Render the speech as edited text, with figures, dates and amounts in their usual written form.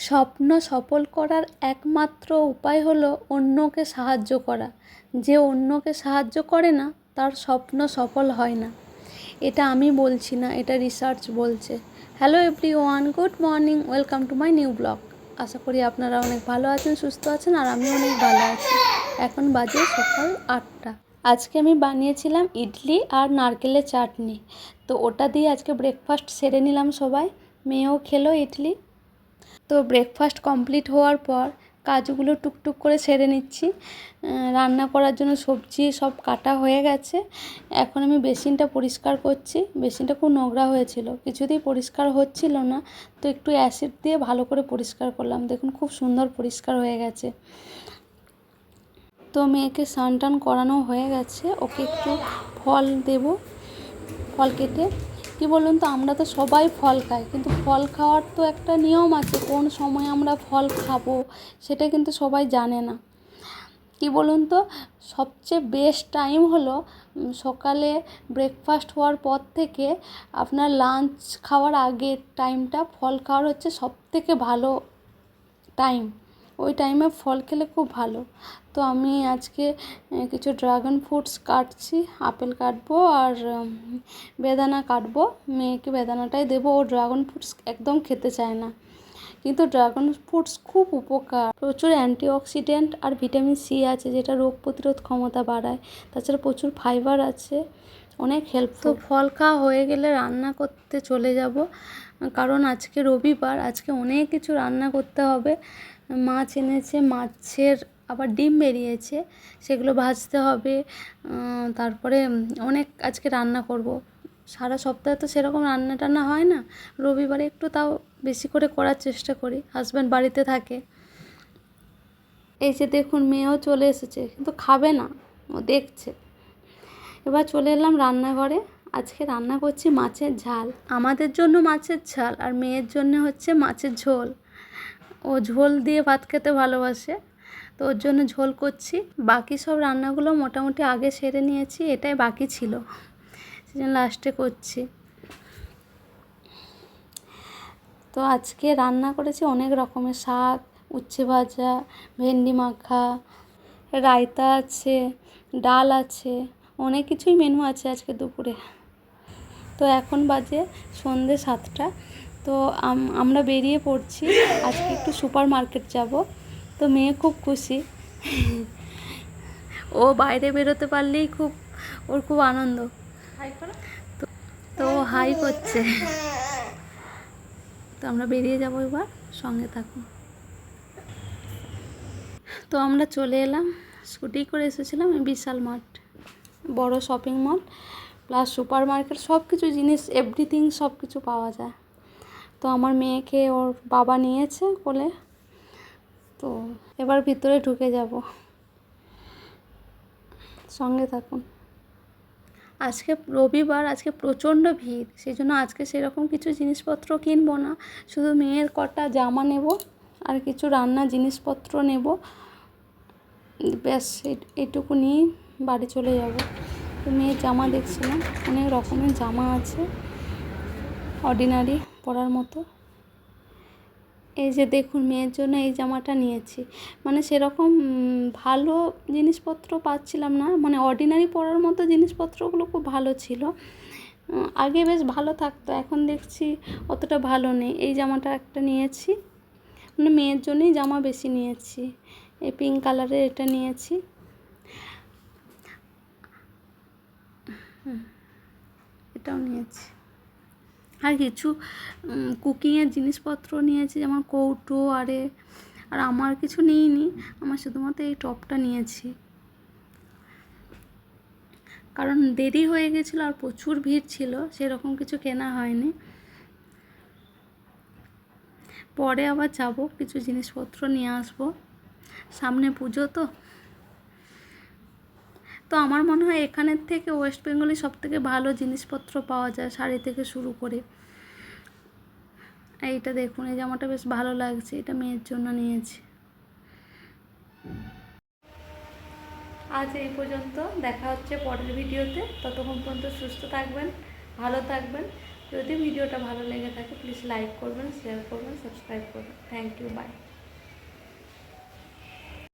স্বপ্ন সফল করার একমাত্র উপায় হলো অন্যকে সাহায্য করা। যে অন্যকে সাহায্য করে না তার স্বপ্ন সফল হয় না। এটা আমি বলছি না, এটা রিসার্চ বলছে। Hello everyone, good morning, welcome to my new blog. আশা করি আপনারা অনেক ভালো আছেন, সুস্থ আছেন, আর আমি অনেক ভালো আছি। এখন বাজে সকাল 8টা। আজকে আমি বানিয়েছিলাম ইডলি আর নারকেলের চাটনি, তো ওটা দিয়ে আজকে ব্রেকফাস্ট সেরে নিলাম সবাই। মেয়েও খেলো ইডলি। তো ব্রেকফাস্ট কমপ্লিট হওয়ার পর কাজগুলো টুকটুক করে সেরে নিচ্ছি। রান্না করার জন্য সবজি সব কাটা হয়ে গেছে। এখন আমি বেসিনটা পরিষ্কার করছি। বেসিনটা খুব নোংরা হয়েছিল, কিছুতেই পরিষ্কার হচ্ছিল না, তো একটু অ্যাসিড দিয়ে ভালো করে পরিষ্কার করলাম। দেখুন খুব সুন্দর পরিষ্কার হয়ে গেছে। তো মেয়েকে স্নান টান করানো হয়ে গেছে, ওকে একটু ফল দেব। ফল কেটে কি বলুন তো, আমরা তো সবাই ফল খাই, কিন্তু ফল খাওয়ার তো একটা নিয়ম আছে। কোন সময় আমরা ফল খাবো সেটা কিন্তু সবাই জানে না। কি বলুন তো, সবচেয়ে বেস্ট টাইম হলো সকালে ব্রেকফাস্ট হওয়ার পর থেকে আপনার লাঞ্চ খাওয়ার আগের টাইমটা ফল খাওয়ার হচ্ছে সবথেকে ভালো টাইম। ওই টাইমে ফল খেলে খুব ভালো। তো আমি আজকে কিছু ড্রাগন ফ্রুটস কাটছি, আপেল কাটবো আর বেদানা কাটবো। মেয়েকে বেদানাটাই দেবো, ও ড্রাগন ফ্রুটস একদম খেতে চায় না, কিন্তু ড্রাগন ফ্রুটস খুব উপকার। প্রচুর অ্যান্টিঅক্সিডেন্ট আর ভিটামিন সি আছে, যেটা রোগ প্রতিরোধ ক্ষমতা বাড়ায়। তাছাড়া প্রচুর ফাইবার আছে, অনেক হেল্পফুল। তো ফল খাওয়া হয়ে গেলে রান্না করতে চলে যাব, কারণ আজকে রবিবার, আজকে অনেক কিছু রান্না করতে হবে। মাছ এনেছে, মাছের আবার ডিম বেরিয়েছে, সেগুলো ভাজতে হবে। তারপরে অনেক আজকে রান্না করব। সারা সপ্তাহে তো সেরকম রান্না টান্না হয় না, রবিবারে একটু তাও বেশি করে করার চেষ্টা করি। হাজব্যান্ড বাড়িতে থাকে। এই যে দেখুন, মেয়েও চলে এসেছে, কিন্তু খাবে না, ও দেখছে। এবার চলে এলাম রান্নাঘরে। আজকে রান্না করছি মাছের ঝাল। আমাদের জন্য মাছের ঝাল, আর মেয়ের জন্য হচ্ছে মাছের ঝোল। ও ঝোল দিয়ে ভাত খেতে ভালোবাসে, তো ওর জন্য ঝোল করছি। বাকি সব রান্নাগুলো মোটামুটি আগে সেরে নিয়েছি, এটাই বাকি ছিল, সেজন্য লাস্টে করছি। তো আজকে রান্না করেছি অনেক রকমের শাক, উচ্ছে ভাজা, ভেন্ডি মাখা, রায়তা আছে, ডাল আছে, অনেক কিছুই মেনু আছে আজকে দুপুরে। তো এখন বাজে সন্ধ্যে 7টা। তো আমরা বেরিয়ে পড়ছি, আজকে একটু সুপার মার্কেট যাব। তো মেয়ে খুব খুশি, ও বাইরে বেরোতে পারলেই ওর খুব আনন্দ। তো ও হাই করছে। তো আমরা বেরিয়ে যাব এবার, সঙ্গে থাকুন। তো আমরা চলে এলাম, স্কুটি করে এসেছিলাম। বিশাল মার্ট, বড় shopping mall plus super market, সব কিছু জিনিস, এভরিথিং সব কিছু পাওয়া যায়। তো আমার মেয়েকে ওর বাবা নিয়েছে কোলে। তো এবার ভিতরে ঢুকে যাব, সঙ্গে থাকুন। আজকে রবিবার, আজকে প্রচণ্ড ভিড়, সেই জন্য আজকে সেরকম কিছু জিনিসপত্র কিনবো না। শুধু মেয়ের কটা জামা নেব আর কিছু রান্না জিনিসপত্র নেব, ব্যাস এইটুকু নিয়ে বাড়ি চলে যাব। তো মেয়ের জামা দেখছিলাম, অনেক রকমের জামা আছে অর্ডিনারি পরার মতো। এই যে দেখুন, মেয়ের জন্য এই জামাটা নিয়েছি। মানে সেরকম ভালো জিনিসপত্র পাচ্ছিলাম না, মানে অর্ডিনারি পরার মতো জিনিসপত্রগুলো খুব ভালো ছিল। আগে বেশ ভালো থাকতো, এখন দেখছি অতটা ভালো নেই। এই জামাটা একটা নিয়েছি, মানে মেয়ের জন্যই জামা বেশি নিয়েছি। এই পিঙ্ক কালারের এটা নিয়েছি। এটাও নিয়েছি। আর কিছু কুকিংয়ের জিনিসপত্র নিয়েছি, যেমন কৌটো। আর আমার কিছু নিইনি, আমার শুধুমাত্র এই টপটা নিয়েছি, কারণ দেরি হয়ে গেছিলো আর প্রচুর ভিড় ছিল, সেরকম কিছু কেনা হয়নি। পরে আবার যাব, কিছু জিনিসপত্র নিয়ে আসবো, সামনে পুজো। তো আমার মনে হয় এখানের থেকে ওয়েস্ট বেঙ্গলে সবথেকে ভালো জিনিসপত্র পাওয়া যায়, শাড়ি থেকে শুরু করে। এইটা দেখুন, এই জামাটা বেশ ভালো লাগছে, এটা মেয়ের জন্য নিয়েছি। আজ এই পর্যন্ত, দেখা হচ্ছে পরের ভিডিওতে। ততক্ষণ পর্যন্ত সুস্থ থাকবেন, ভালো থাকবেন, যদি ভিডিওটা ভালো লেগে থাকে প্লিজ লাইক করবেন, শেয়ার করবেন, সাবস্ক্রাইব করবেন। Thank you, by.